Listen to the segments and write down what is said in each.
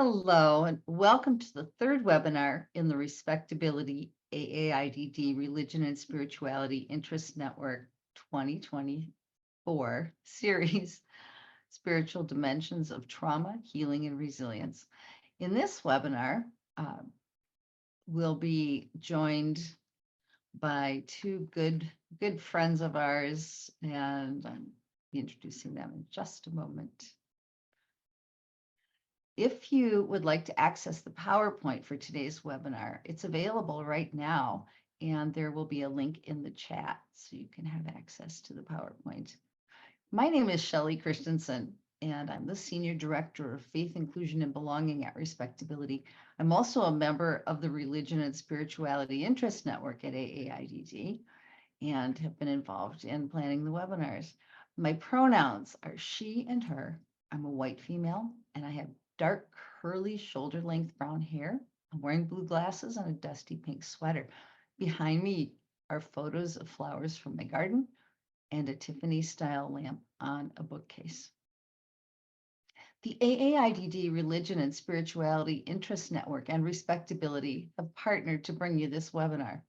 Hello, and welcome to the third webinar in the Respectability AAIDD Religion and Spirituality Interest Network 2024 series, Spiritual Dimensions of Trauma, Healing, and Resilience. In this webinar, we'll be joined by two good friends of ours, and I'll be introducing them in just a moment. If you would like to access the PowerPoint for today's webinar, it's available right now, and there will be a link in the chat so you can have access to the PowerPoint. My name is Shelley Christensen, and I'm the Senior Director of Faith, Inclusion, and Belonging at Respectability. I'm also a member of the Religion and Spirituality Interest Network at AAIDD and have been involved in planning the webinars. My pronouns are she and her. I'm a white female, and I have dark, curly, shoulder-length brown hair. I'm wearing blue glasses and a dusty pink sweater. Behind me are photos of flowers from my garden and a Tiffany-style lamp on a bookcase. The AAIDD Religion and Spirituality Interest Network and Respectability have partnered to bring you this webinar.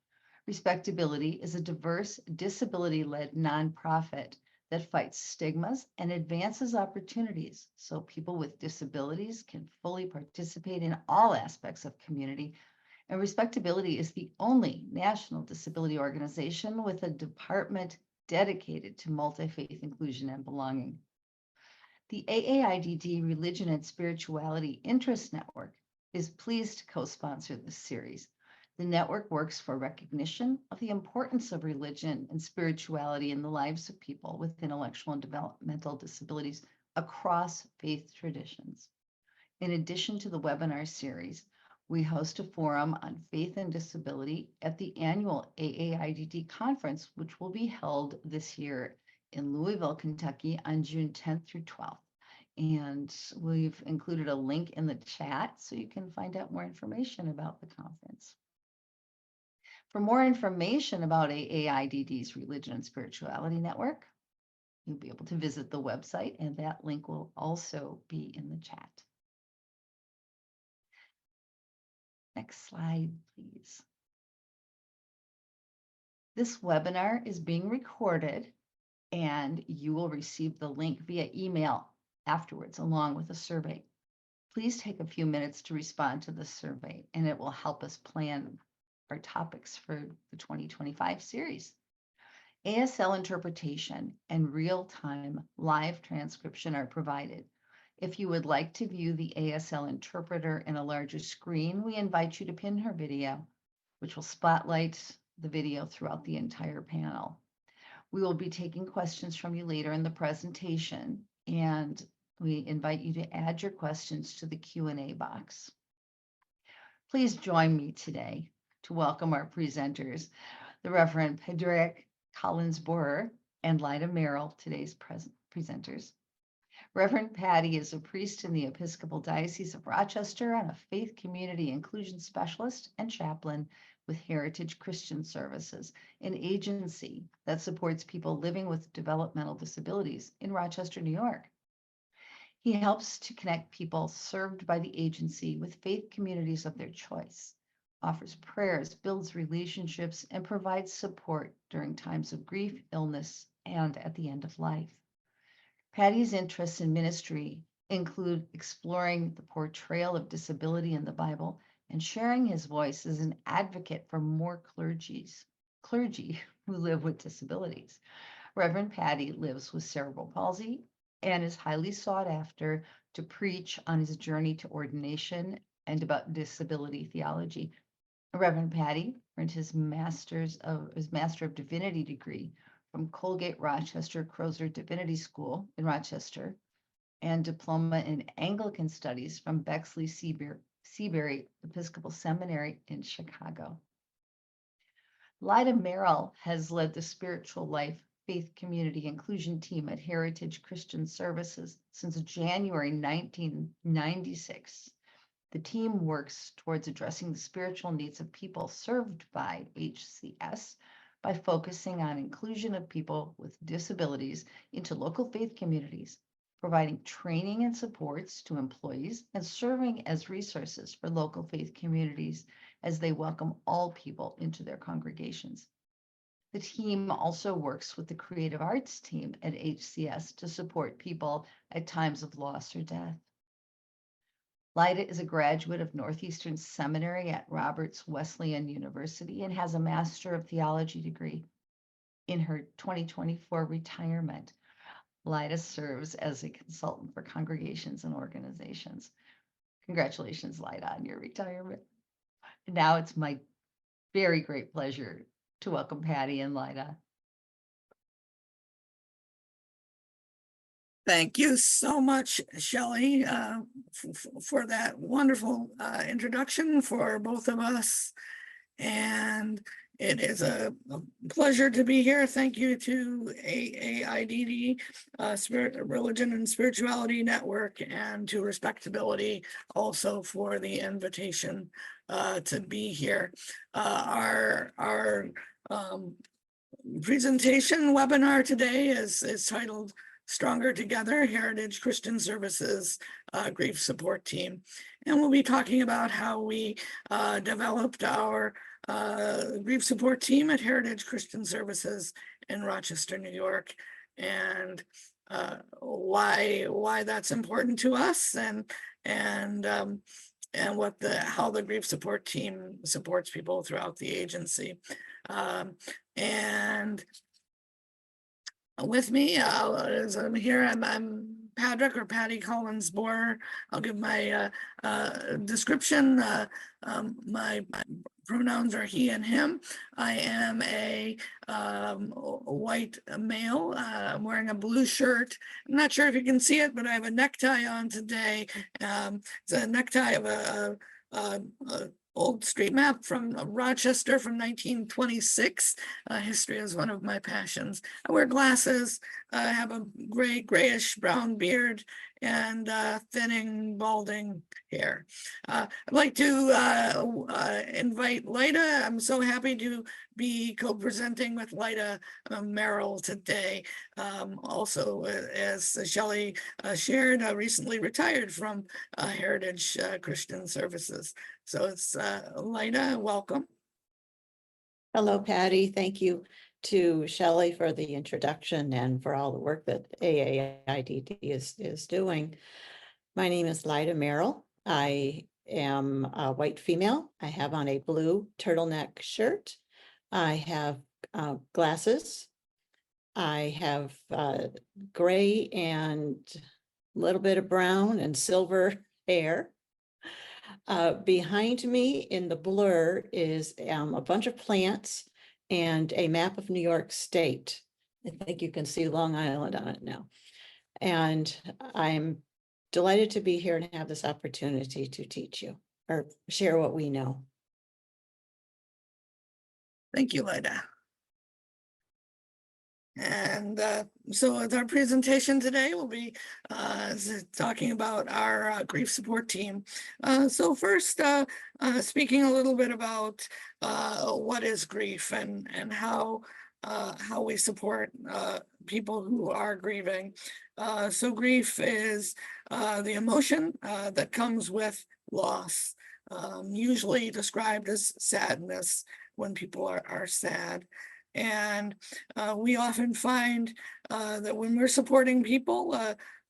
Respectability is a diverse, disability-led nonprofit that fights stigmas and advances opportunities so people with disabilities can fully participate in all aspects of community. And Respectability is the only national disability organization with a department dedicated to multi-faith inclusion and belonging. The AAIDD Religion and Spirituality Interest Network is pleased to co-sponsor this series. The network works for recognition of the importance of religion and spirituality in the lives of people with intellectual and developmental disabilities across faith traditions. In addition to the webinar series, we host a forum on faith and disability at the annual AAIDD conference, which will be held this year in Louisville, Kentucky on June 10th through 12th. And we've included a link in the chat so you can find out more information about the conference. For more information about AAIDD's Religion and Spirituality Network, you'll be able to visit the website, and that link will also be in the chat. Next slide, please. This webinar is being recorded, and you will receive the link via email afterwards, along with a survey. Please take a few minutes to respond to the survey, and it will help us plan our topics for the 2025 series. ASL interpretation and real-time live transcription are provided. If you would like to view the ASL interpreter in a larger screen, we invite you to pin her video, which will spotlight the video throughout the entire panel. We will be taking questions from you later in the presentation, and we invite you to add your questions to the Q&A box. Please join me today to welcome our presenters, the Reverend Padraig Collins-Borer and Lyda Merrill, today's presenters. Reverend Patty is a priest in the Episcopal Diocese of Rochester and a faith community inclusion specialist and chaplain with Heritage Christian Services, an agency that supports people living with developmental disabilities in Rochester, New York. He helps to connect people served by the agency with faith communities of their choice, offers prayers, builds relationships, and provides support during times of grief, illness, and at the end of life. Patty's interests in ministry include exploring the portrayal of disability in the Bible and sharing his voice as an advocate for more clergy who live with disabilities. Reverend Patty lives with cerebral palsy and is highly sought after to preach on his journey to ordination and about disability theology. Reverend Patty earned his Master of Divinity degree from Colgate Rochester Crozer Divinity School in Rochester and diploma in Anglican Studies from Bexley Seabury Episcopal Seminary in Chicago. Lyda Merrill has led the Spiritual Life Faith Community Inclusion Team at Heritage Christian Services since January 1996. The team works towards addressing the spiritual needs of people served by HCS by focusing on inclusion of people with disabilities into local faith communities providing training and supports to employees and serving as resources for local faith communities as they welcome all people into their congregations. The team also works with the creative arts team at HCS to support people at times of loss or death. Lyda is a graduate of Northeastern Seminary at Roberts Wesleyan University and has a Master of Theology degree. In her 2024 retirement, Lyda serves as a consultant for congregations and organizations. Congratulations, Lyda, on your retirement. Now it's my very great pleasure to welcome Patty and Lyda. Thank you so much, Shelley, for that wonderful introduction for both of us. And it is a pleasure to be here. Thank you to AAIDD, Religion and Spirituality Network, and to RespectAbility also for the invitation to be here. Our presentation webinar today is titled Stronger Together, Heritage Christian Services Grief Support Team. And we'll be talking about how we developed our grief support team at Heritage Christian Services in Rochester, New York, and why that's important to us, and how the grief support team supports people throughout the agency. And with me, as I'm here, I'm Patrick or Patty Collins Borer. I'll give my description. My pronouns are he and him. I am a white male. I'm wearing a blue shirt. I'm not sure if you can see it, but I have a necktie on today. It's a necktie of a old street map from Rochester from 1926. History is one of my passions. I wear glasses. I have a grayish brown beard and thinning, balding hair. I'd like to invite Lyda. I'm so happy to be co-presenting with Lyda Merrill today. Also, as Shelley shared, recently retired from Heritage Christian Services. So it's Lyda, welcome. Hello, Patty. Thank you to Shelley for the introduction and for all the work that AAIDD is doing. My name is Lyda Merrill. I am a white female. I have on a blue turtleneck shirt. I have glasses. I have gray and a little bit of brown and silver hair. Behind me in the blur is a bunch of plants and a map of New York State. I think you can see Long Island on it now. And I'm delighted to be here and have this opportunity to teach you or share what we know. Thank you, Lyda. And so with our presentation today, we'll be talking about our grief support team. So first, speaking a little bit about what is grief and how we support people who are grieving. So grief is the emotion that comes with loss, usually described as sadness when people are sad. And we often find that when we're supporting people,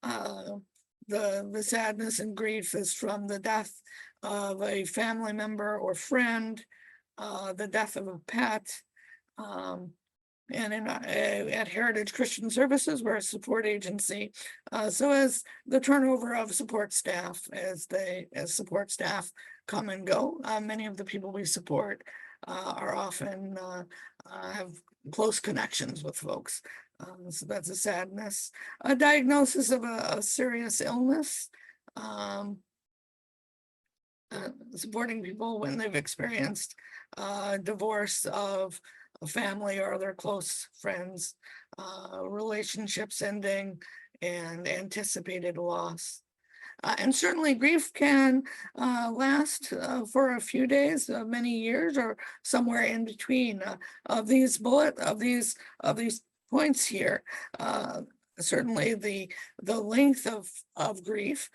the sadness and grief is from the death of a family member or friend, the death of a pet. And at Heritage Christian Services, we're a support agency. So as the turnover of support staff, as support staff come and go, many of the people we support are often have close connections with folks. So that's a sadness. A diagnosis of a serious illness. Supporting people when they've experienced divorce of a family or other close friends, relationships ending, and anticipated loss. And certainly grief can last for a few days, many years, or somewhere in between. Of these points here, certainly the length of grief.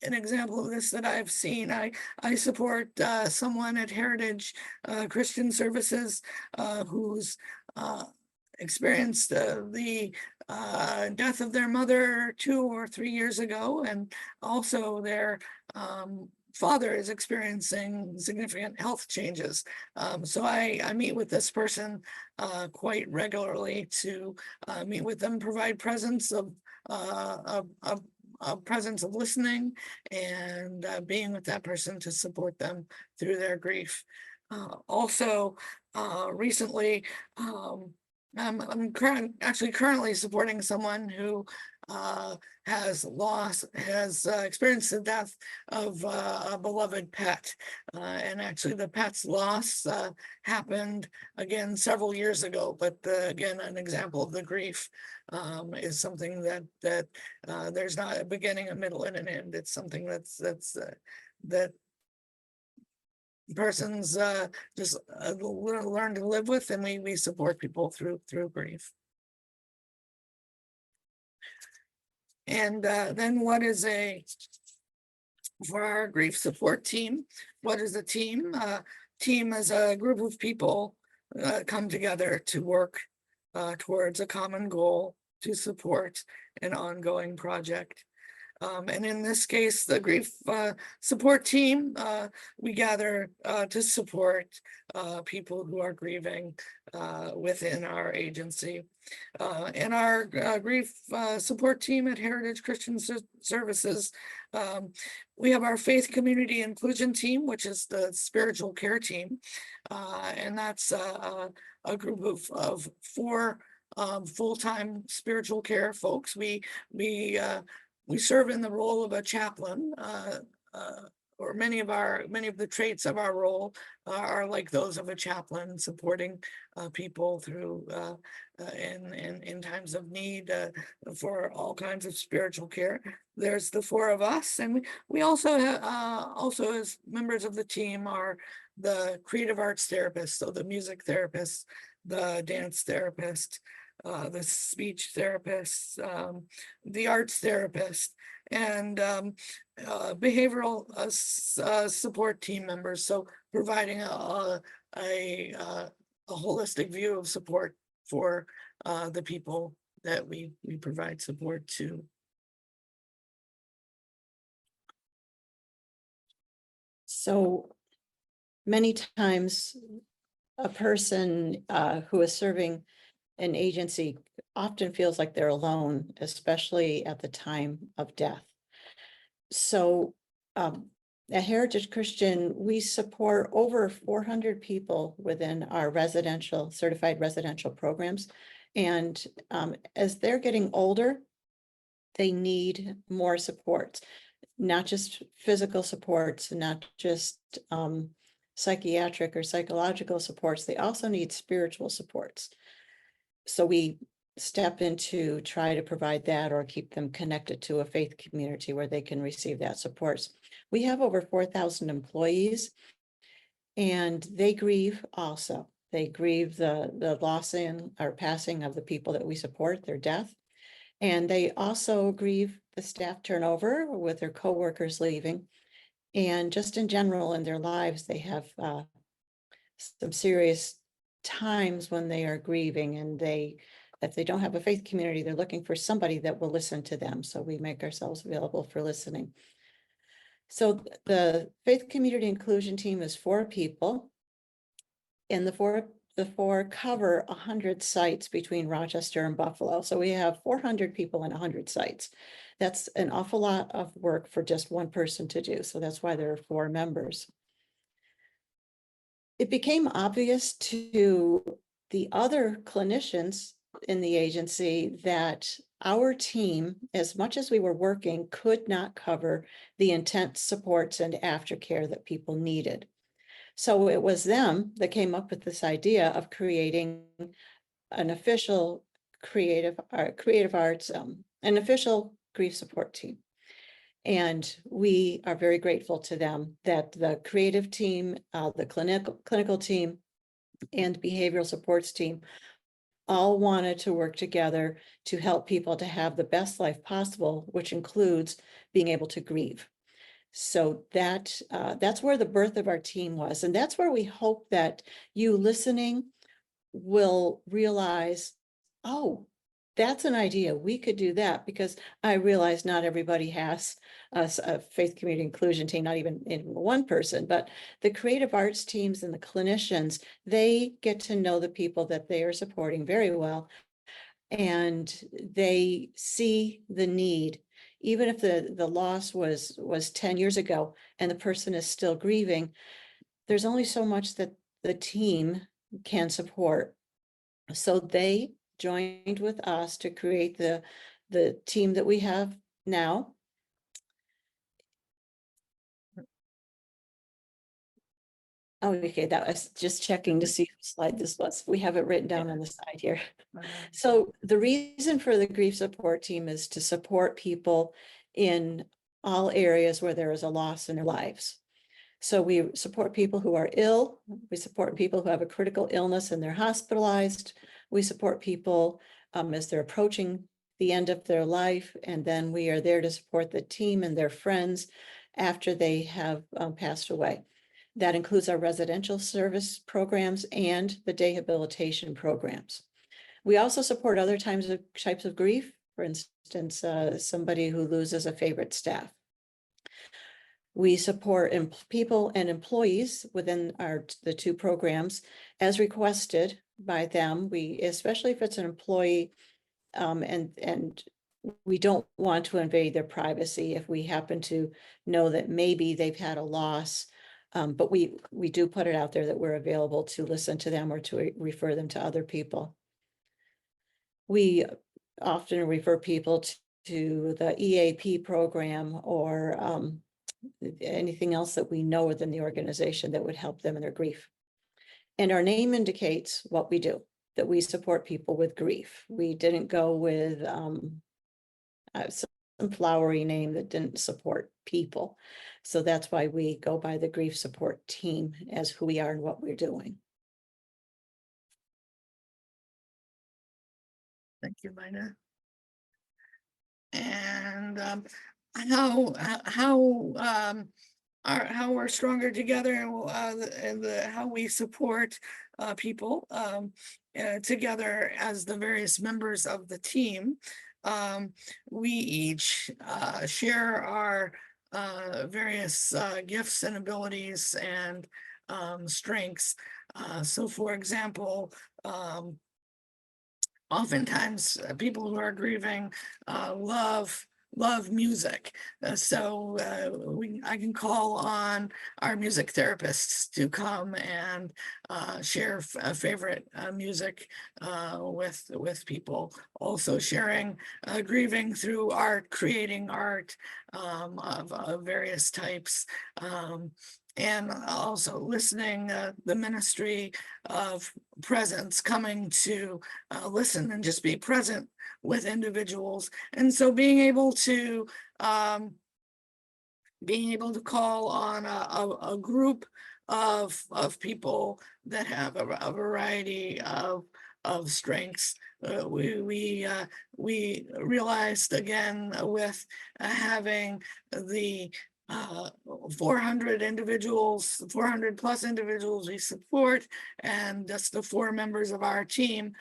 An example of this that I've seen, I support someone at Heritage Christian Services who's experienced the death of their mother 2 or 3 years ago, and also their father is experiencing significant health changes. So I meet with this person quite regularly to meet with them, provide presence of a presence of listening and being with that person to support them through their grief. Also, recently, I'm actually currently supporting someone who has experienced the death of a beloved pet. And actually the pet's loss happened again several years ago, but again, an example of the grief is something that there's not a beginning, a middle, and an end. It's something that persons just learn to live with, and we support people through grief. And then what is for our grief support team, what is a team? Team is a group of people come together to work towards a common goal to support an ongoing project. And in this case, the grief support team, we gather to support people who are grieving within our agency. And our grief support team at Heritage Christian Services, we have our faith community inclusion team, which is the spiritual care team. And that's a group of 4 full-time spiritual care folks. We serve in the role of a chaplain, or many of the traits of our role are like those of a chaplain, supporting people through in times of need for all kinds of spiritual care. There's the 4 of us, and we also also as members of the team are the creative arts therapists, so the music therapist, the dance therapist, the speech therapist, the arts therapist, and behavioral support team members. So providing a holistic view of support for the people that we provide support to. So many times a person who is serving an agency often feels like they're alone, especially at the time of death. So at Heritage Christian, we support over 400 people within our certified residential programs. And as they're getting older, they need more supports, not just physical supports, not just psychiatric or psychological supports. They also need spiritual supports. So we step in to try to provide that or keep them connected to a faith community where they can receive that support. We have over 4,000 employees, and they grieve also. They grieve the lossing or passing of the people that we support, their death. And they also grieve the staff turnover with their coworkers leaving. And just in general in their lives, they have some serious times when they are grieving, and if they don't have a faith community, they're looking for somebody that will listen to them. So we make ourselves available for listening. So the faith community inclusion team is 4 people, and the four cover 100 sites between Rochester and Buffalo. So we have 400 people in 100 sites. That's an awful lot of work for just one person to do. So that's why there are 4 members. It became obvious to the other clinicians in the agency that our team, as much as we were working, could not cover the intense supports and aftercare that people needed. So it was them that came up with this idea of creating an official creative arts, an official grief support team. And we are very grateful to them that the creative team, the clinical team, and behavioral supports team all wanted to work together to help people to have the best life possible, which includes being able to grieve. So that's where the birth of our team was. And that's where we hope that you listening will realize, oh, that's an idea. We could do that, because I realize not everybody has a faith community inclusion team, not even in one person, but the creative arts teams and the clinicians, they get to know the people that they are supporting very well. And they see the need, even if the loss was 10 years ago and the person is still grieving, there's only so much that the team can support. So they joined with us to create the team that we have now. Oh, okay, that was just checking to see whose slide this was. We have it written down on the side here. So the reason for the grief support team is to support people in all areas where there is a loss in their lives. So we support people who are ill. We support people who have a critical illness and they're hospitalized. We support people as they're approaching the end of their life. And then we are there to support the team and their friends after they have passed away. That includes our residential service programs and the rehabilitation programs. We also support other types of grief. For instance, somebody who loses a favorite staff. We support people and employees within the two programs as requested by them. We, especially if it's an employee, and we don't want to invade their privacy if we happen to know that maybe they've had a loss. But we do put it out there that we're available to listen to them or to refer them to other people. We often refer people to the EAP program or anything else that we know within the organization that would help them in their grief. And our name indicates what we do, that we support people with grief. We didn't go with some flowery name that didn't support people. So that's why we go by the grief support team as who we are and what we're doing. Thank you, Lina. And how we're stronger together, and how we support people together as the various members of the team. We each share our various gifts and abilities and strengths. So for example, oftentimes people who are grieving love music. I can call on our music therapists to come and share favorite music with people. Also sharing grieving through art, creating art of various types. And also listening, the ministry of presence, coming to listen and just be present with individuals. And so being able to call on a group of people that have a variety of strengths. We realized again with having the 400 plus individuals we support, and that's the 4 members of our team.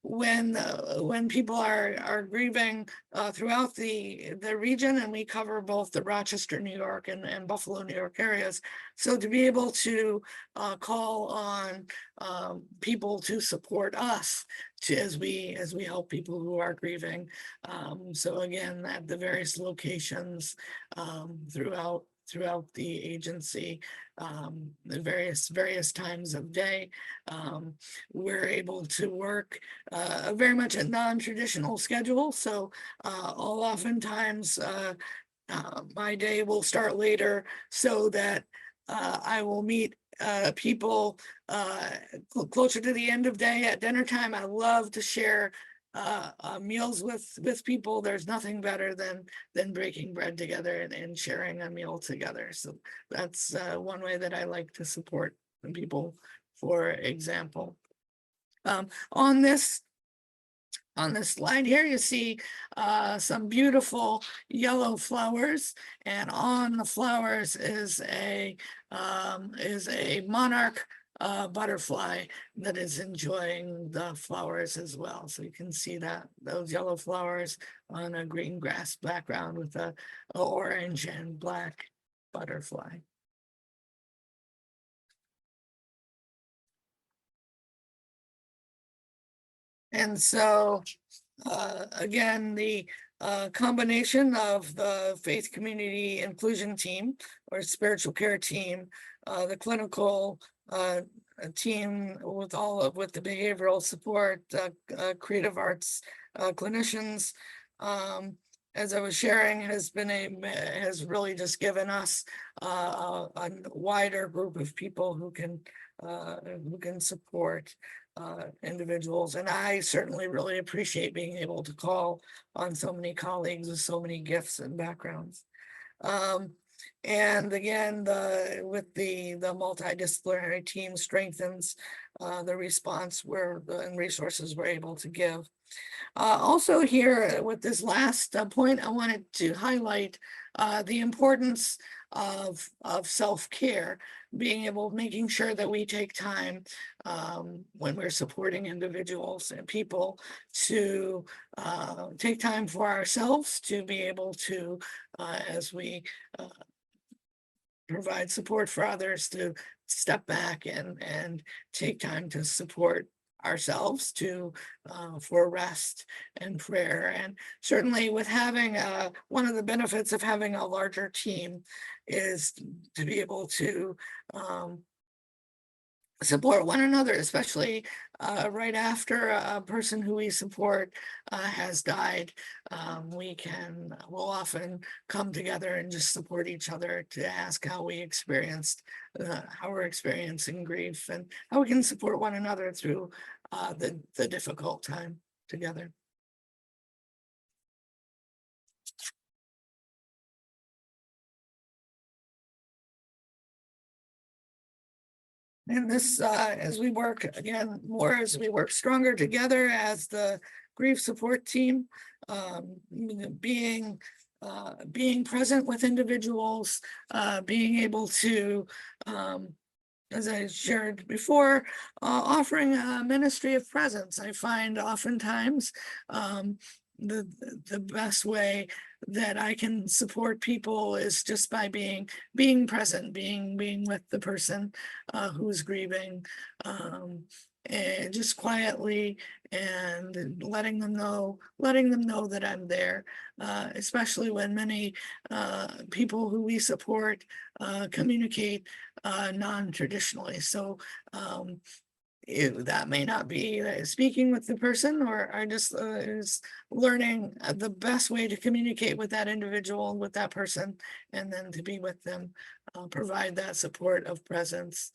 When people are grieving throughout the region, and we cover both the Rochester, New York and Buffalo, New York areas. So to be able to call on people to support us as we help people who are grieving. So again, at the various locations throughout the agency, the various times of day, we're able to work very much a non-traditional schedule. So oftentimes my day will start later so that I will meet people closer to the end of day at dinner time. I love to share meals with people. There's nothing better than breaking bread together and sharing a meal together. So that's one way that I like to support people, for example. On this slide here, you see some beautiful yellow flowers, and on the flowers is a monarch butterfly that is enjoying the flowers as well. So you can see that those yellow flowers on a green grass background with a orange and black butterfly. And so, again, the combination of the faith community inclusion team or spiritual care team, the clinical team with with the behavioral support, creative arts clinicians, as I was sharing, has really just given us a wider group of people who can support individuals. And I certainly really appreciate being able to call on so many colleagues with so many gifts and backgrounds. And again, with the multidisciplinary team strengthens the response and resources we're able to give. Also here with this last point, I wanted to highlight the importance of self-care, making sure that we take time when we're supporting individuals and people to take time for ourselves to be able to, as we provide support for others, to step back and take time to support ourselves for rest and prayer. And certainly with having one of the benefits of having a larger team is to be able to support one another, especially right after a person who we support has died. We'll often come together and just support each other to ask how we're experiencing grief and how we can support one another through the difficult time together. And this, as we work stronger together as the grief support team, being present with individuals, being able to, as I shared before, offering a ministry of presence. I find oftentimes the best way that I can support people is just by being present, being with the person who's grieving, and just quietly and letting them know that I'm there, especially when many people who we support communicate non-traditionally. So that may not be speaking with the person, or I just is learning the best way to communicate with that individual, with that person, and then to be with them, provide that support of presence.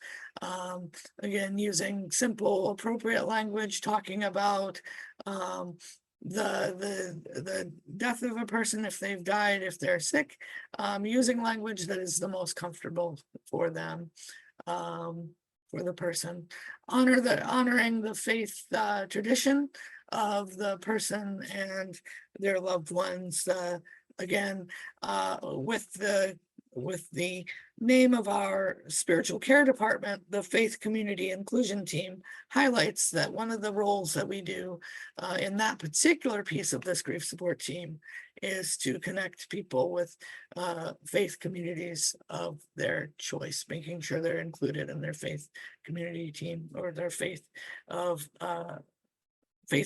Again, using simple, appropriate language, talking about the death of a person, if they've died, if they're sick, using language that is the most comfortable for them. For the person, honoring the faith tradition of the person and their loved ones. Again, with the name of our spiritual care department, the faith community inclusion team highlights that one of the roles that we do in that particular piece of this grief support team is to connect people with faith communities of their choice, making sure they're included in their faith community team or their faith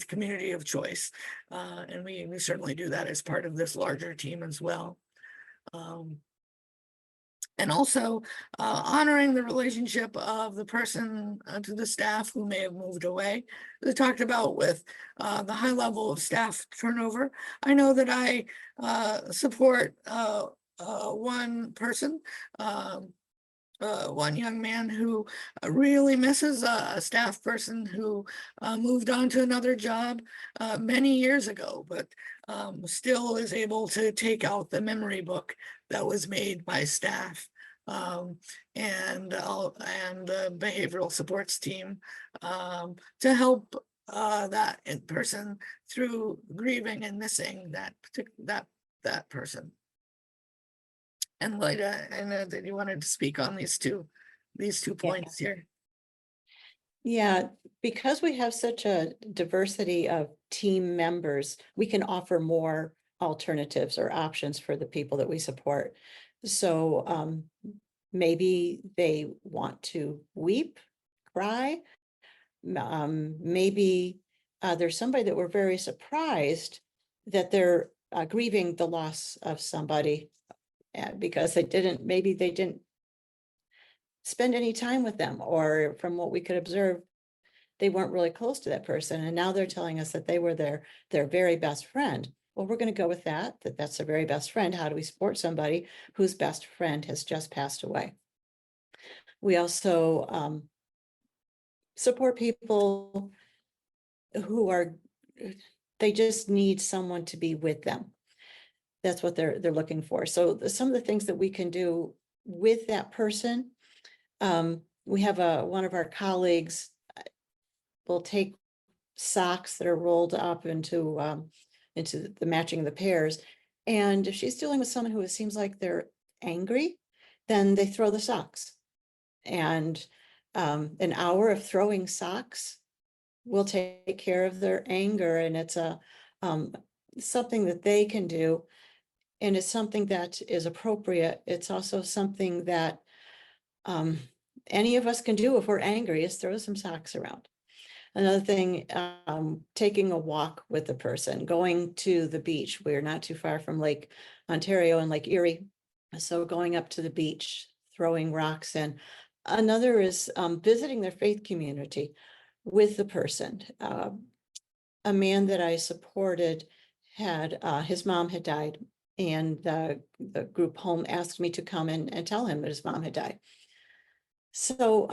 community of choice. And we certainly do that as part of this larger team as well. And also honoring the relationship of the person to the staff who may have moved away. As I talked about with the high level of staff turnover, I know that I support one person, one young man who really misses a staff person who moved on to another job many years ago, but still is able to take out the memory book that was made by staff and the behavioral supports team to help that person through grieving and missing that person. And Lida, I know that you wanted to speak on these two points here. Yeah, because we have such a diversity of team members, we can offer more alternatives or options for the people that we support. So maybe they want to weep, cry. Maybe there's somebody that we're very surprised that they're grieving the loss of somebody because maybe they didn't spend any time with them, or from what we could observe, they weren't really close to that person. And now they're telling us that they were their very best friend. Well, we're going to go with that's their very best friend. How do we support somebody whose best friend has just passed away? We also support people who they just need someone to be with them. That's what they're looking for. So some of the things that we can do with that person, we have one of our colleagues will take socks that are rolled up into the matching of the pairs. And if she's dealing with someone who it seems like they're angry, then they throw the socks. And an hour of throwing socks will take care of their anger. And it's something that they can do. And it's something that is appropriate. It's also something that any of us can do if we're angry, is throw some socks around. Another thing, taking a walk with the person, going to the beach. We're not too far from Lake Ontario and Lake Erie. So going up to the beach, throwing rocks in. Another is visiting their faith community with the person. A man that I supported his mom had died, and the group home asked me to come in and tell him that his mom had died. So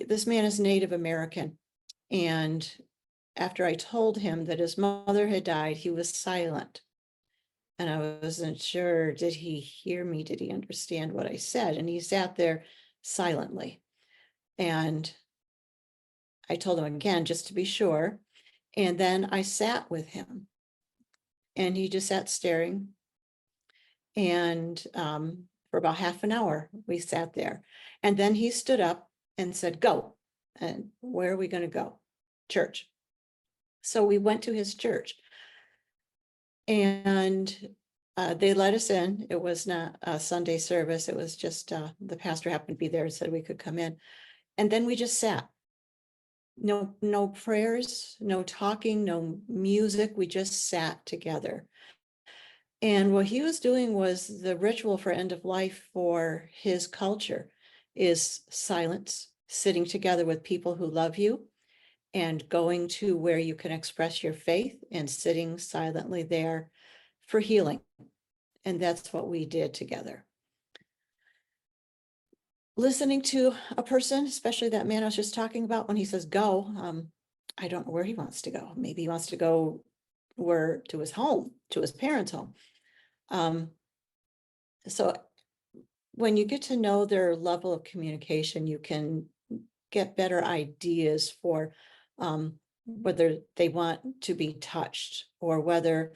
this man is Native American. And after I told him that his mother had died, he was silent. And I wasn't sure, did he hear me? Did he understand what I said? And he sat there silently. And I told him again, just to be sure. And then I sat with him. And he just sat staring. And for about half an hour, we sat there. And then he stood up and said, go. And where are we going to go? Church. So we went to his church, and they let us in. It was not a Sunday service. It was just the pastor happened to be there and said we could come in. And then we just sat. No prayers, no talking, no music. We just sat together. And what he was doing was the ritual for end of life for his culture is silence, sitting together with people who love you, and going to where you can express your faith and sitting silently there for healing. And that's what we did together. Listening to a person, especially that man I was just talking about, when he says go, I don't know where he wants to go. Maybe he wants to go to his home, to his parents' home. So when you get to know their level of communication, you can get better ideas for whether they want to be touched or whether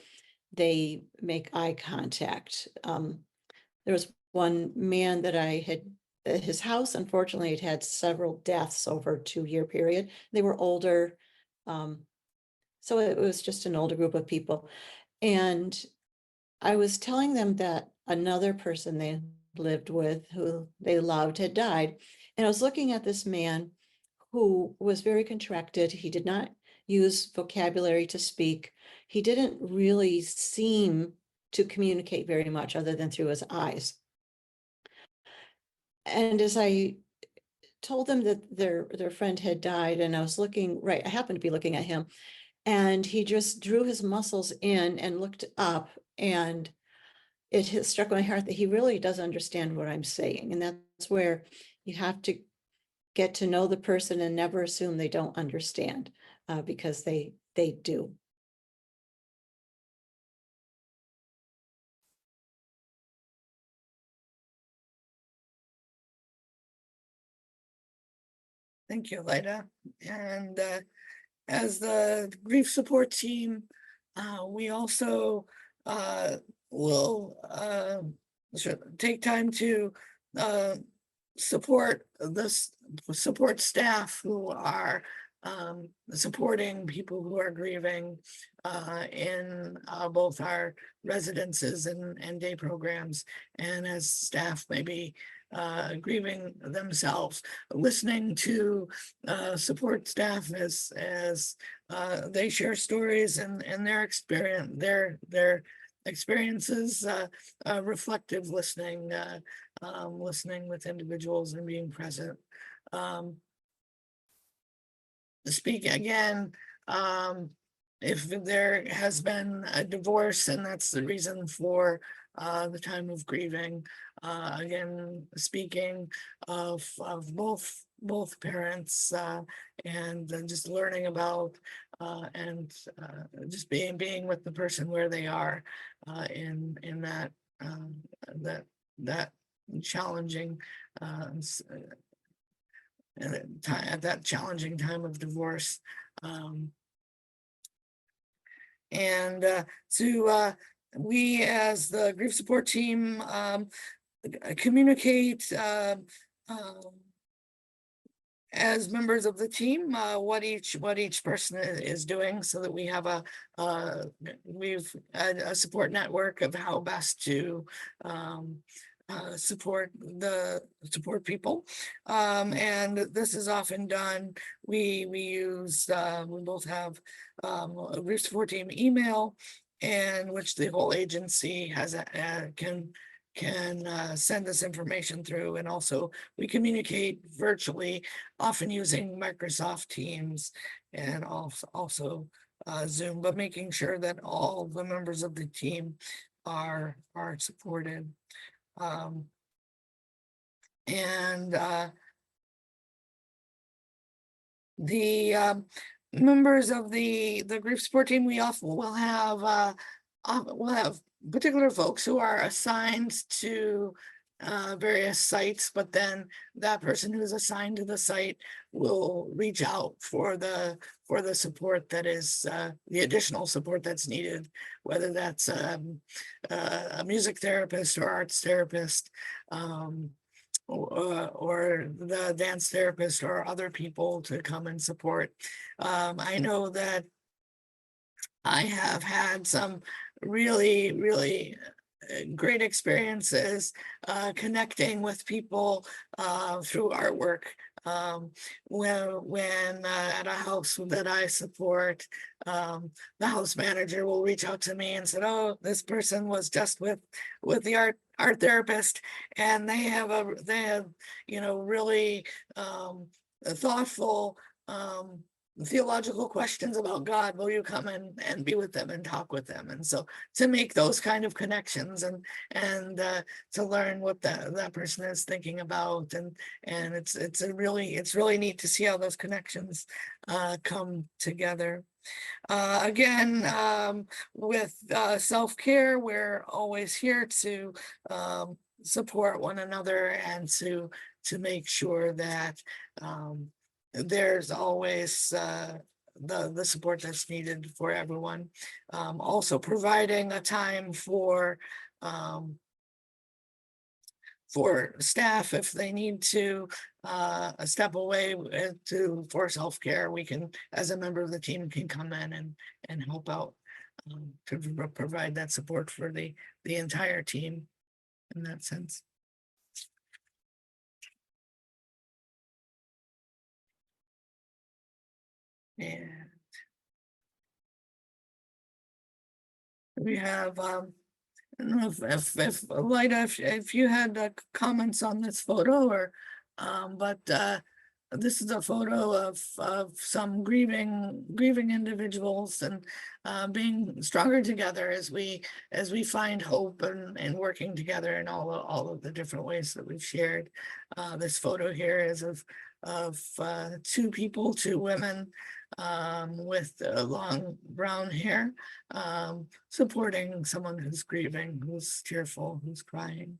they make eye contact. There was one man that I had, his house, unfortunately, it had several deaths over a 2-year period. They were older. So it was just an older group of people. And I was telling them that another person they lived with, who they loved, had died. And I was looking at this man who was very contracted. He did not use vocabulary to speak. He didn't really seem to communicate very much other than through his eyes. And as I told them that their friend had died, and I was looking, right, I happened to be looking at him, and he just drew his muscles in and looked up, and it struck my heart that he really does understand what I'm saying. And that's where you have to get to know the person and never assume they don't understand, because they do. Thank you, Lida. And as the grief support team, we also will take time to support this support staff who are supporting people who are grieving in both our residences and day programs, and as staff maybe grieving themselves, listening to support staff as they share stories and their experience, their experiences, reflective listening, listening with individuals and being present. Speak again, if there has been a divorce and that's the reason for the time of grieving, again, speaking of both parents, and just learning about and just being with the person where they are in that that challenging at that challenging time of divorce. We as the grief support team communicate as members of the team what each person is doing, so that we have we've a support network of how best to support people, and this is often done. We use we both have a grief support team email, and which the whole agency has can send this information through, and also we communicate virtually, often using Microsoft Teams and also Zoom, but making sure that all the members of the team are supported. The members of the grief support team, we often will have particular folks who are assigned to various sites, but then that person who is assigned to the site will reach out for the support that is the additional support that's needed, whether that's a music therapist or arts therapist, or the dance therapist or other people to come and support. I know that I have had some really great experiences connecting with people through artwork. When at a house that I support, the house manager will reach out to me and said, "Oh, this person was just with the art therapist, and they have really thoughtful theological questions about God. Will you come and be with them and talk with them?" And so to make those kind of connections and to learn what that person is thinking about, and it's really neat to see how those connections come together. Again, with self-care, we're always here to support one another and to make sure that there's always the support that's needed for everyone. Also providing a time for staff if they need to step away for self-care. We can, as a member of the team, can come in and help out to provide that support for the entire team in that sense. And we have I don't know if Lida, if you had comments on this photo, or but this is a photo of some grieving individuals, and being stronger together as we find hope and working together in all of the different ways that we've shared. This photo here is of two women with long brown hair, supporting someone who's grieving, who's tearful, who's crying.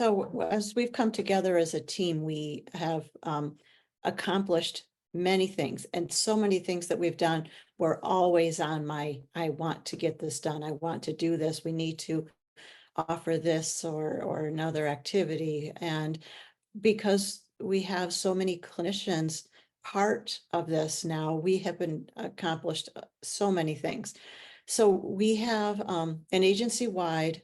So as we've come together as a team, we have accomplished many things, and so many things that we've done were always on my, I want to get this done. I want to do this. We need to offer this or another activity. And because we have so many clinicians part of this now, we have been accomplished so many things. So we have an agency-wide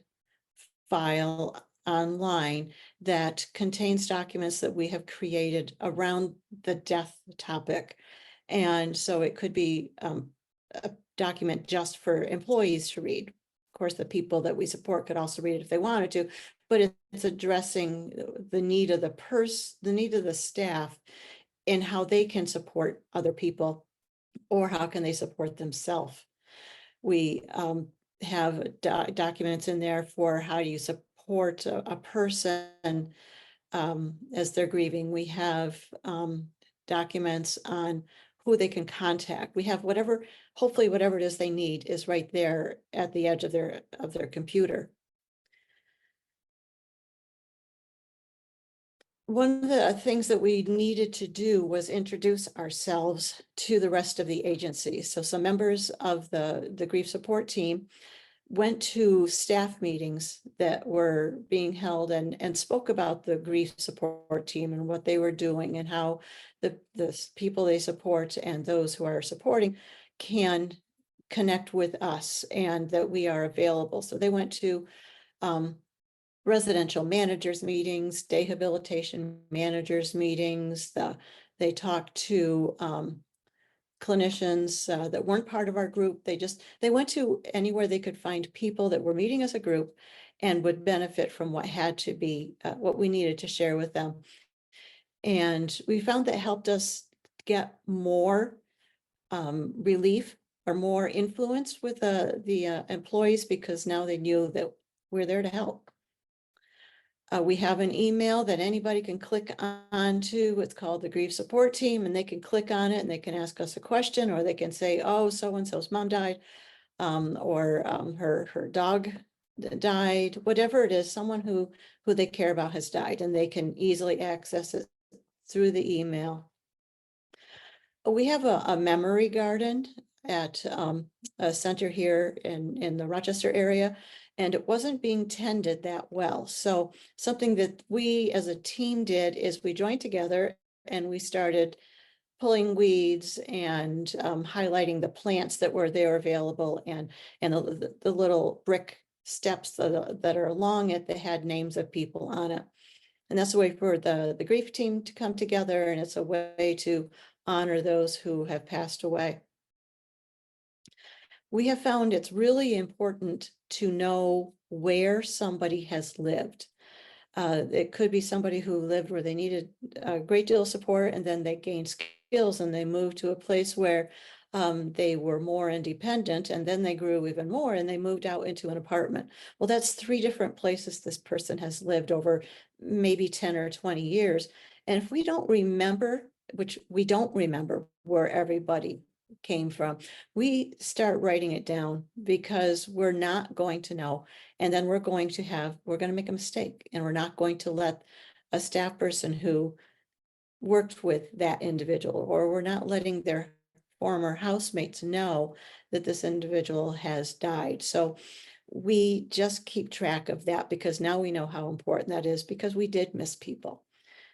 file online that contains documents that we have created around the death topic. And so it could be a document just for employees to read. Of course, the people that we support could also read it if they wanted to, but it's addressing the need of the need of the staff and how they can support other people, or how can they support themselves. We have documents in there for how do you support a person as they're grieving. We have documents on who they can contact. We have whatever, hopefully whatever it is they need is right there at the edge of their computer. One of the things that we needed to do was introduce ourselves to the rest of the agency. So some members of the grief support team went to staff meetings that were being held and spoke about the grief support team and what they were doing and how the people they support and those who are supporting can connect with us and that we are available. So they went to residential managers meetings, rehabilitation managers meetings. They talked to clinicians that weren't part of our group. They went to anywhere they could find people that were meeting as a group and would benefit from what had to be, what we needed to share with them. And we found that helped us get more relief or more influence with the employees, because now they knew that we're there to help. We have an email that anybody can click on to. It's called the Grief Support Team, and they can click on it and they can ask us a question, or they can say, oh, so-and-so's mom died, or her dog died, whatever it is, someone who they care about has died, and they can easily access it through the email. We have a memory garden at a center here in the Rochester area, and it wasn't being tended that well. So something that we as a team did is we joined together and we started pulling weeds and highlighting the plants that were there available, and the little brick steps that are along it that had names of people on it. And that's a way for the grief team to come together, and it's a way to honor those who have passed away. We have found it's really important to know where somebody has lived. It could be somebody who lived where they needed a great deal of support, and then they gained skills and they moved to a place where they were more independent, and then they grew even more and they moved out into an apartment. Well, that's 3 different places this person has lived over maybe 10 or 20 years. And if we don't remember, which we don't remember where everybody came from, we start writing it down, because we're not going to know. And then we're going to make a mistake, and we're not going to let a staff person who worked with that individual, or we're not letting their former housemates know that this individual has died. So we just keep track of that, because now we know how important that is, because we did miss people.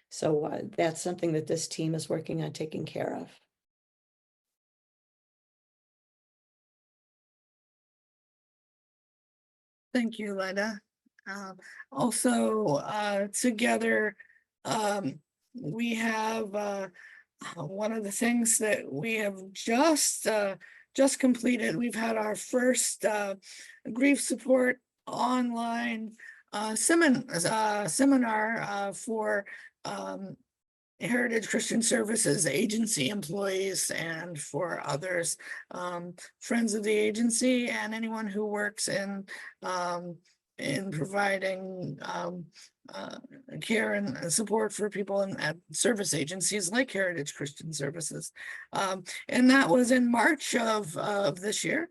So that's something that this team is working on taking care of. Thank you, Lida. Also, together, we have one of the things that we have just completed. We've had our first grief support online seminar for Heritage Christian Services agency employees and for others, friends of the agency, and anyone who works in providing care and support for people at service agencies like Heritage Christian Services. And that was in March of this year.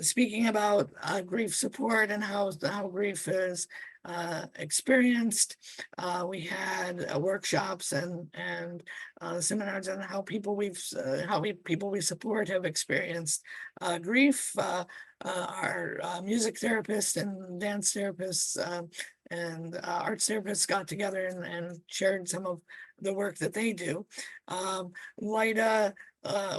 speaking about grief support and how grief is experienced. We had workshops and seminars on how people people we support have experienced grief. Our music therapists and dance therapists and arts therapists got together and shared some of the work that they do. Lida,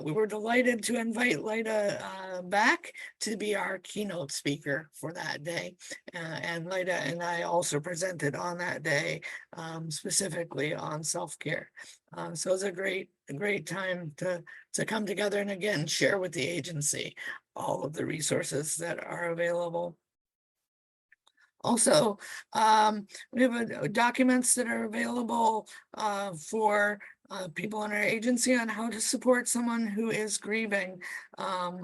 we were delighted to invite Lida back to be our keynote speaker for that day. And Lida and I also presented on that day, specifically on self-care. So it was a great time to come together and again, share with the agency all of the resources that are available. Also, we have documents that are available for people in our agency on how to support someone who is grieving.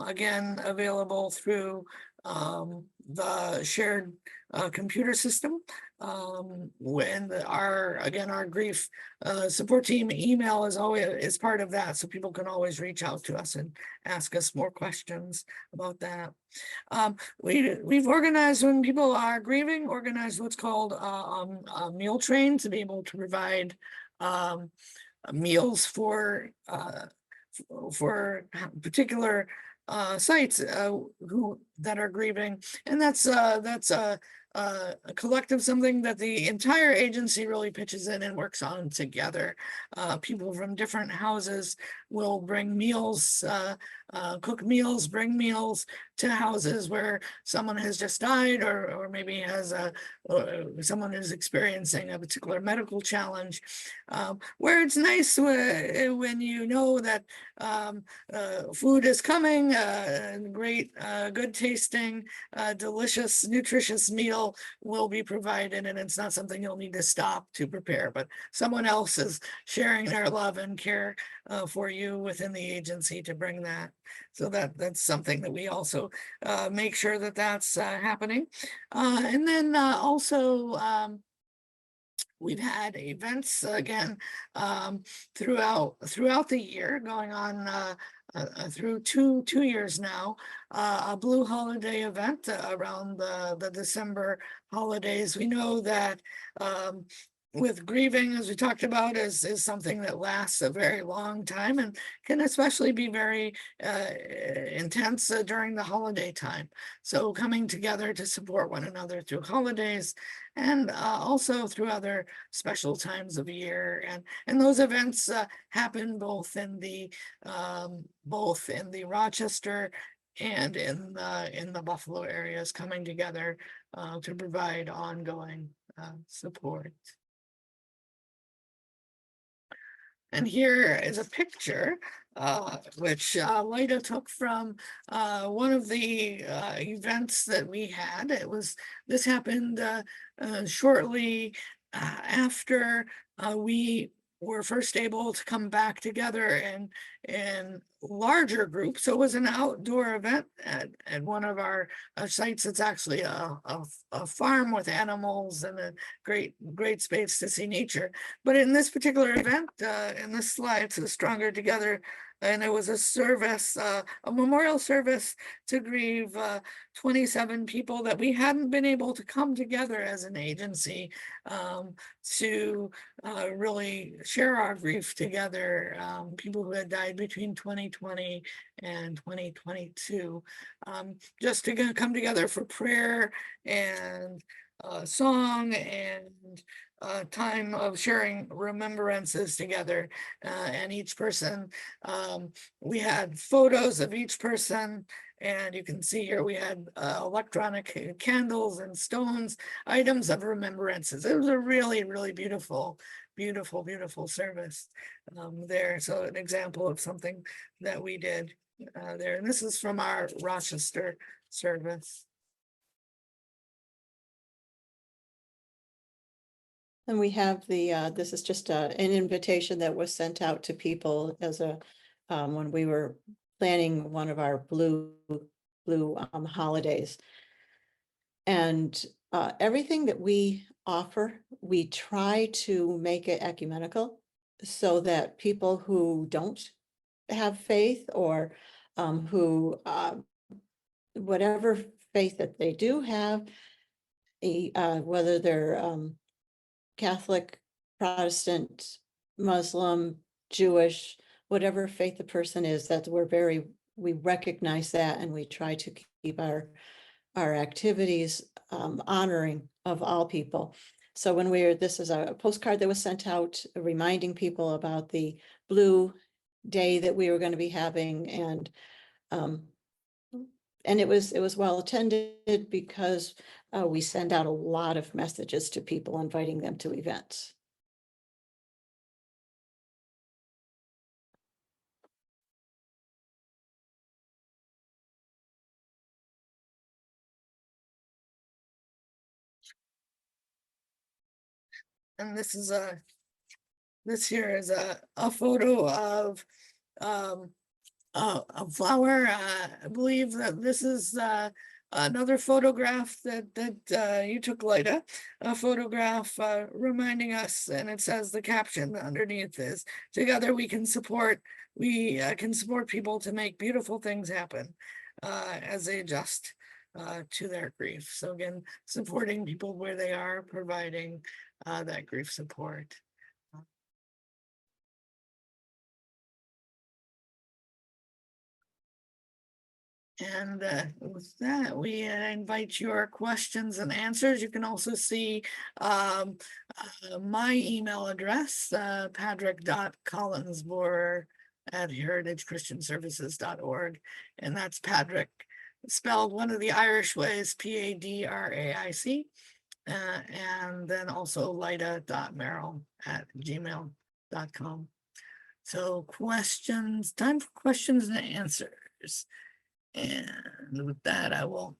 Again, available through the shared computer system. When our grief support team email is part of that, so people can always reach out to us and ask us more questions about that. We've organized, when people are grieving, organized what's called a meal train to be able to provide meals for particular sites that are grieving, and that's a collective, something that the entire agency really pitches in and works on together. People from different houses will bring meals, cook meals, bring meals to houses where someone has just died, or maybe has someone who's experiencing a particular medical challenge, where it's nice when you know that food is coming, great, good tasting, delicious, nutritious meal will be provided, and it's not something you'll need to stop to prepare, but someone else is sharing their love and care for you within the agency to bring that. So that's something that we also make sure that that's happening. And then also we've had events again throughout the year, going on through two years now. A Blue Holiday event around the December holidays. We know that with grieving, as we talked about, is something that lasts a very long time and can especially be very intense during the holiday time. So coming together to support one another through holidays and also through other special times of year, and those events happen both in the Rochester and in the Buffalo areas, coming together to provide ongoing support. And here is a picture which Lida took from one of the events that we had. This happened shortly after we were first able to come back together in larger groups. So it was an outdoor event at one of our sites. It's actually a farm with animals and a great space to see nature. But in this particular event, in this slide, it's a Stronger Together, and it was a service, a memorial service to grieve 27 people that we hadn't been able to come together as an agency to really share our grief together. People who had died between 2020 and 2022, just to come together for prayer and song and time of sharing remembrances together. And each person, we had photos of each person, and you can see here we had electronic candles and stones, items of remembrances. It was a really beautiful service there. So an example of something that we did there. And this is from our Rochester service. And we have the, this is just an invitation that was sent out to people as when we were planning one of our blue holidays. And everything that we offer, we try to make it ecumenical so that people who don't have faith or who whatever faith that they do have, whether they're Catholic, Protestant, Muslim, Jewish, whatever faith the person is, that we recognize that, and we try to keep our activities honoring of all people. So this is a postcard that was sent out reminding people about the Blue Day that we were going to be having, and it was well attended because we send out a lot of messages to people inviting them to events. And this here is a photo of a flower. I believe that this is another photograph that you took, Lyda, a photograph reminding us, and it says, the caption underneath is, together we can support people to make beautiful things happen as they adjust to their grief. So again, supporting people where they are, providing that grief support. And with that, we invite your questions and answers. You can also see my email address, padraig.collinsboer@heritagechristianservices.org. And that's Padraig, spelled one of the Irish ways, Padraic. And then also lyda.merrill@gmail.com. So questions, time for questions and answers. And with that, I will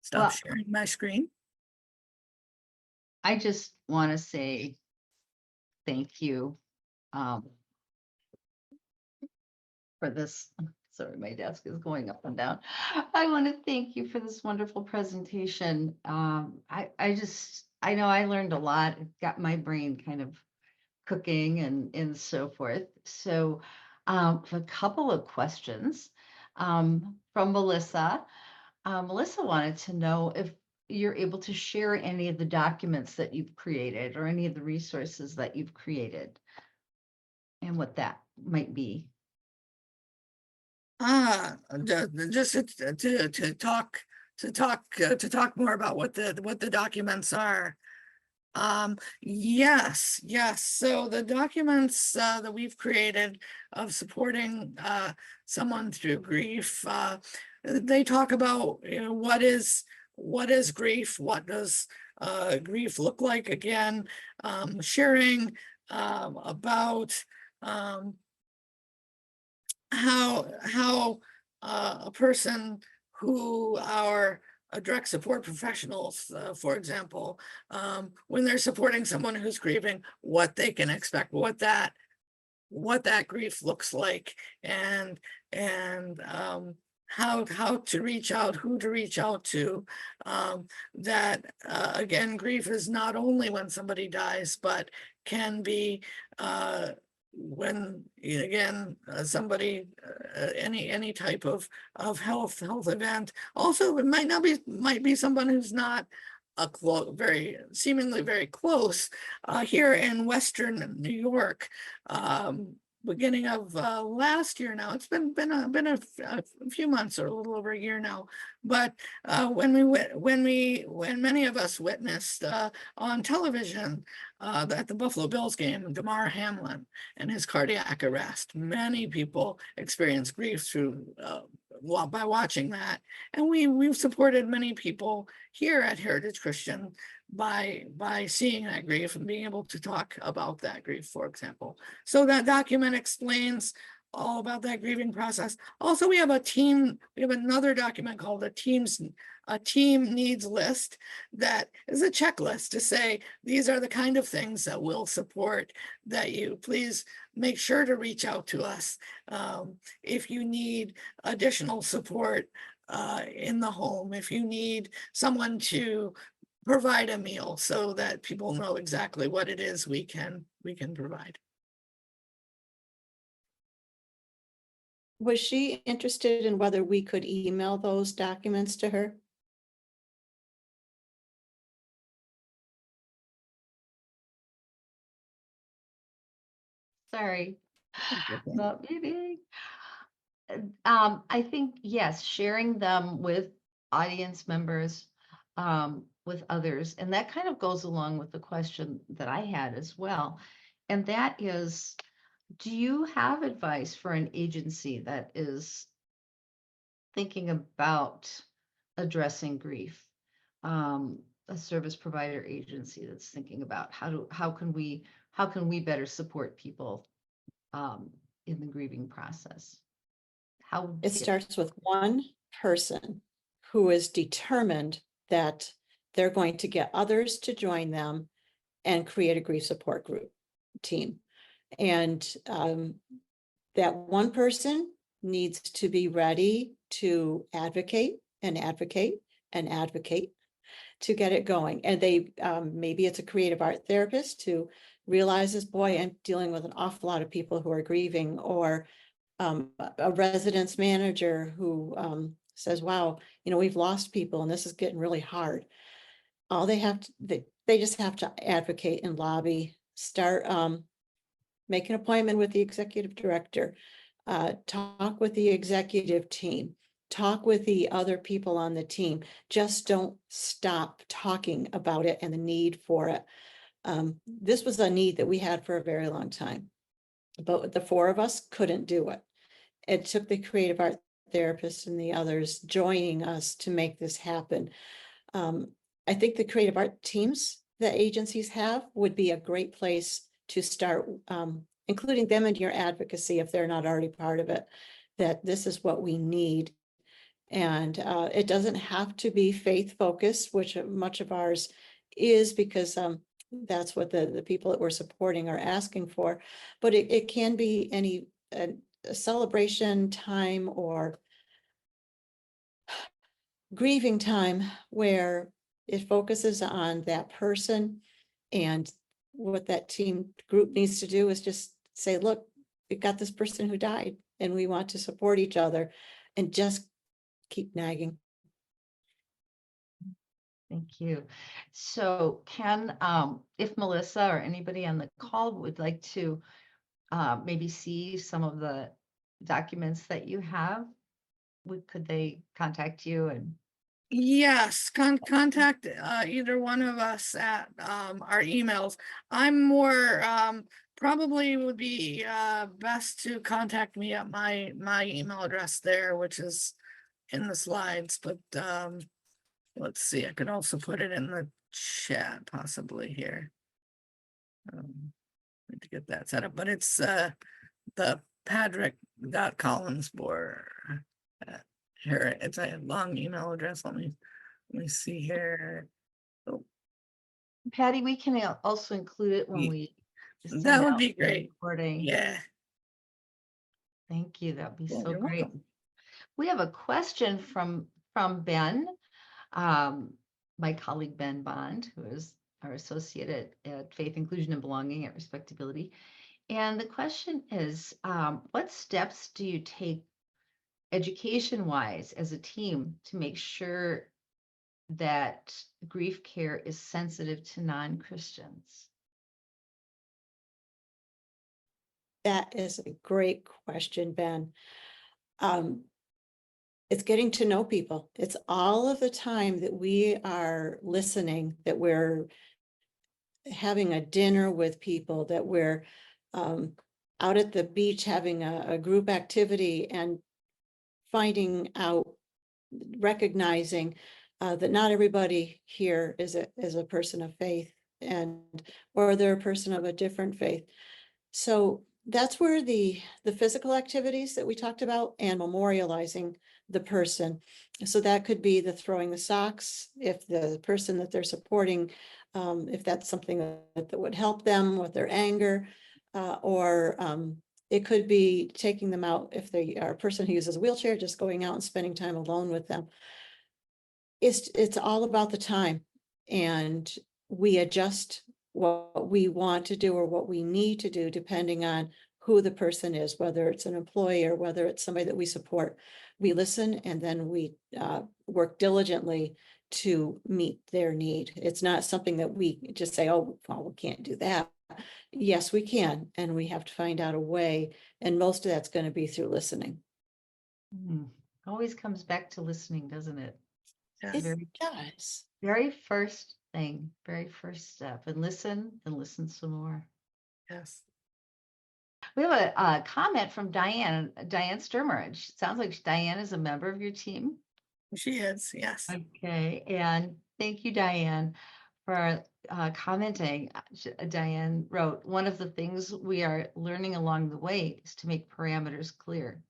stop Well, sharing my screen. I just want to say thank you for this. Sorry, my desk is going up and down. I want to thank you for this wonderful presentation. I know I learned a lot. It got my brain kind of cooking and so forth. So a couple of questions from Melissa. Melissa wanted to know if you're able to share any of the documents that you've created or any of the resources that you've created and what that might be. Just to talk more about what the documents are. Yes. So the documents that we've created of supporting someone through grief, they talk about, what is grief, what does grief look like, again, sharing about how a person who are direct support professionals, for example, when they're supporting someone who's grieving, what they can expect, what that grief looks like, and how to reach out, who to reach out to. That again, grief is not only when somebody dies, but can be when, again, somebody, any type of health event. Also, it might be someone who's not seemingly very close. Here in Western New York, beginning of last year now, it's been a few months or a little over a year now, but when many of us witnessed on television at the Buffalo Bills game, Damar Hamlin and his cardiac arrest, many people experienced grief through by watching that, and we've supported many people here at Heritage Christian by seeing that grief and being able to talk about that grief, for example. So that document explains all about that grieving process. Also, we have another document called a team needs list that is a checklist to say, these are the kind of things that will support that you. Please make sure to reach out to us if you need additional support in the home, if you need someone to provide a meal, so that people know exactly what it is we can provide. Was she interested in whether we could email those documents to her? Sorry, Okay. not meeting. I think, yes, sharing them with audience members, with others, and that kind of goes along with the question that I had as well. And that is, do you have advice for an agency that is thinking about addressing grief? A service provider agency that's thinking about how can we better support people in the grieving process? How It starts with one person who is determined that they're going to get others to join them and create a grief support group team. And that one person needs to be ready to advocate and advocate and advocate to get it going. And they, maybe it's a creative art therapist who realizes, boy, I'm dealing with an awful lot of people who are grieving, or a residence manager who says, wow, we've lost people and this is getting really hard. All they have to, they just have to advocate and lobby, start make an appointment with the executive director, talk with the executive team, talk with the other people on the team. Just don't stop talking about it and the need for it. This was a need that we had for a very long time, but the four of us couldn't do it. It took the creative art therapists and the others joining us to make this happen. I think the creative art teams that agencies have would be a great place to start, including them in your advocacy if they're not already part of it, that this is what we need. And it doesn't have to be faith focused, which much of ours is, because that's what the people that we're supporting are asking for. But it can be any a celebration time or grieving time where it focuses on that person. And what that team group needs to do is just say, look, we've got this person who died and we want to support each other, and just keep nagging. Thank you. So if Melissa or anybody on the call would like to maybe see some of the documents that you have, could they contact you? And Yes, contact either one of us at our emails. I'm more probably would be best to contact me at my email address there, which is in the slides, but let's see, I could also put it in the chat possibly here. Need to get that set up, but it's the Patrick.Collinsborg. Here, it's a long email address. Let me see here. Oh, Patty, we can also include it when we that would out be the great. recording. Yeah. Thank you. That'd be Well, so you're great. welcome. We have a question from Ben, my colleague Ben Bond, who is our associate at Faith, Inclusion, and Belonging at Respectability. And the question is, what steps do you take education-wise as a team to make sure that grief care is sensitive to non-Christians? That is a great question, Ben. It's getting to know people. It's all of the time that we are listening, that we're having a dinner with people, that we're out at the beach having a group activity, and finding out, recognizing that not everybody here is a person of faith, and or they're a person of a different faith. So that's where the physical activities that we talked about, and memorializing the person. So that could be the throwing the socks, if the person that they're supporting, if that's something that would help them with their anger, or it could be taking them out if they are a person who uses a wheelchair, just going out and spending time alone with them. It's all about the time, and we adjust what we want to do or what we need to do depending on who the person is, whether it's an employee or whether it's somebody that we support. We listen and then we work diligently to meet their need. It's not something that we just say, oh, well, we can't do that. Yes, we can, and we have to find out a way, and most of that's going to be through listening. Always comes back to listening, doesn't it? Yes. It Very, does. very first thing, very first step, and listen some more. Yes. We have a comment from Diane Sturmer. It sounds like Diane is a member of your team. She is, yes. Okay, and thank you, Diane, for commenting. Diane wrote, one of the things we are learning along the way is to make parameters clear.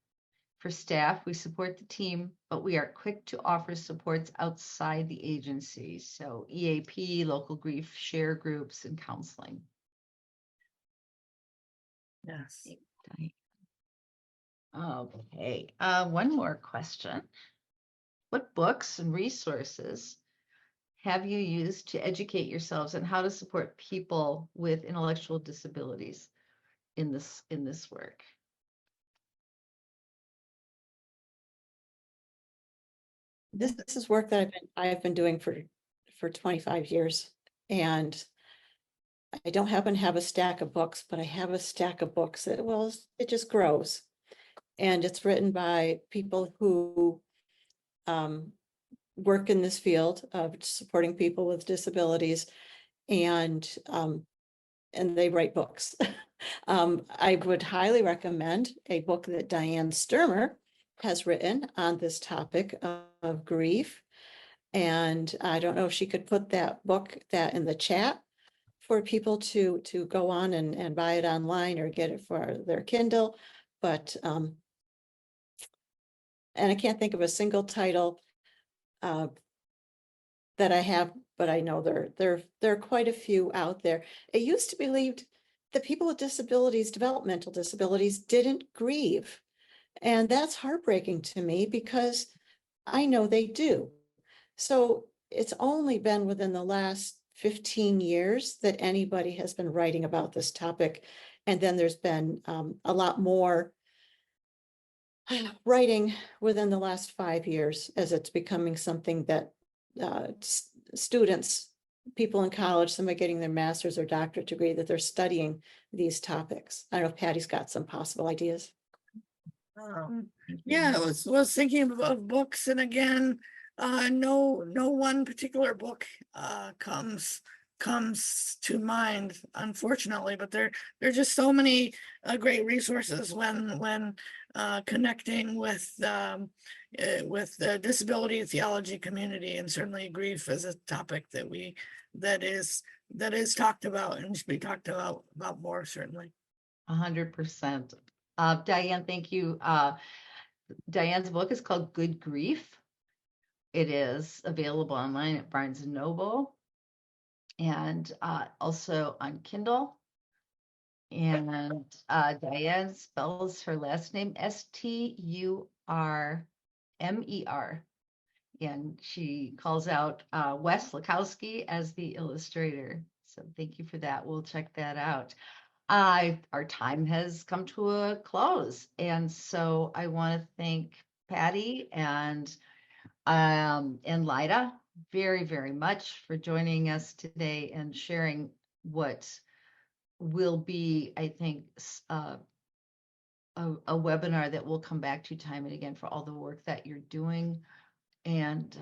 For staff, we support the team, but we are quick to offer supports outside the agency. So EAP, local grief share groups, and counseling. Yes. Okay, one more question. What books and resources have you used to educate yourselves on how to support people with intellectual disabilities in this work? This is work that I've been doing for 25 years, and I don't happen to have a stack of books, but I have a stack of books that, well, it just grows. And it's written by people who work in this field of supporting people with disabilities, and they write books. I would highly recommend a book that Diane Sturmer has written on this topic of grief. And I don't know if she could put that in the chat for people to go on and buy it online or get it for their Kindle. But and I can't think of a single title that I have, but I know there are quite a few out there. It used to be believed that people with disabilities, developmental disabilities, didn't grieve. And that's heartbreaking to me because I know they do. So it's only been within the last 15 years that anybody has been writing about this topic. And then there's been a lot more writing within the last 5 years as it's becoming something that students, people in college, somebody getting their master's or doctorate degree, that they're studying these topics. I don't know if Patty's got some possible ideas. Yeah, I was thinking of books, and again, no one particular book comes to mind, unfortunately, but there are just so many great resources when connecting with the disability theology community, and certainly grief is a topic that is talked about and should be talked about more, certainly. 100%. Diane, thank you. Diane's book is called Good Grief. It is available online at Barnes & Noble and also on Kindle. And Diane spells her last name Sturmer. And she calls out Wes Lakowski as the illustrator. So thank you for that. We'll check that out. Our time has come to a close. And so I want to thank Patty and Lida very, very much for joining us today and sharing what will be, I think, a webinar that we'll come back to time and again for all the work that you're doing. And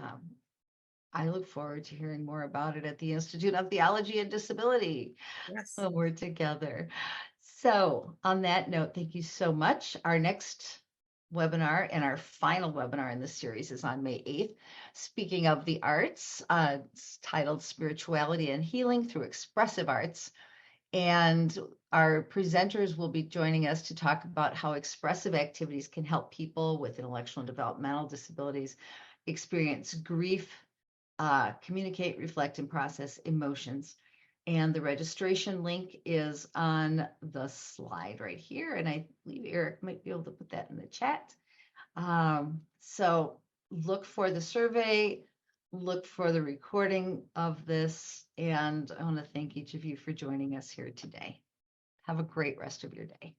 I look forward to hearing more about it at the Institute of Theology and Disability. Yes. When we're together. So on that note, thank you so much. Our next webinar and our final webinar in this series is on May 8th. Speaking of the arts, it's titled Spirituality and Healing Through Expressive Arts. And our presenters will be joining us to talk about how expressive activities can help people with intellectual and developmental disabilities experience grief, communicate, reflect, and process emotions. And the registration link is on the slide right here. And I believe Eric might be able to put that in the chat. So look for the survey, look for the recording of this. And I want to thank each of you for joining us here today. Have a great rest of your day.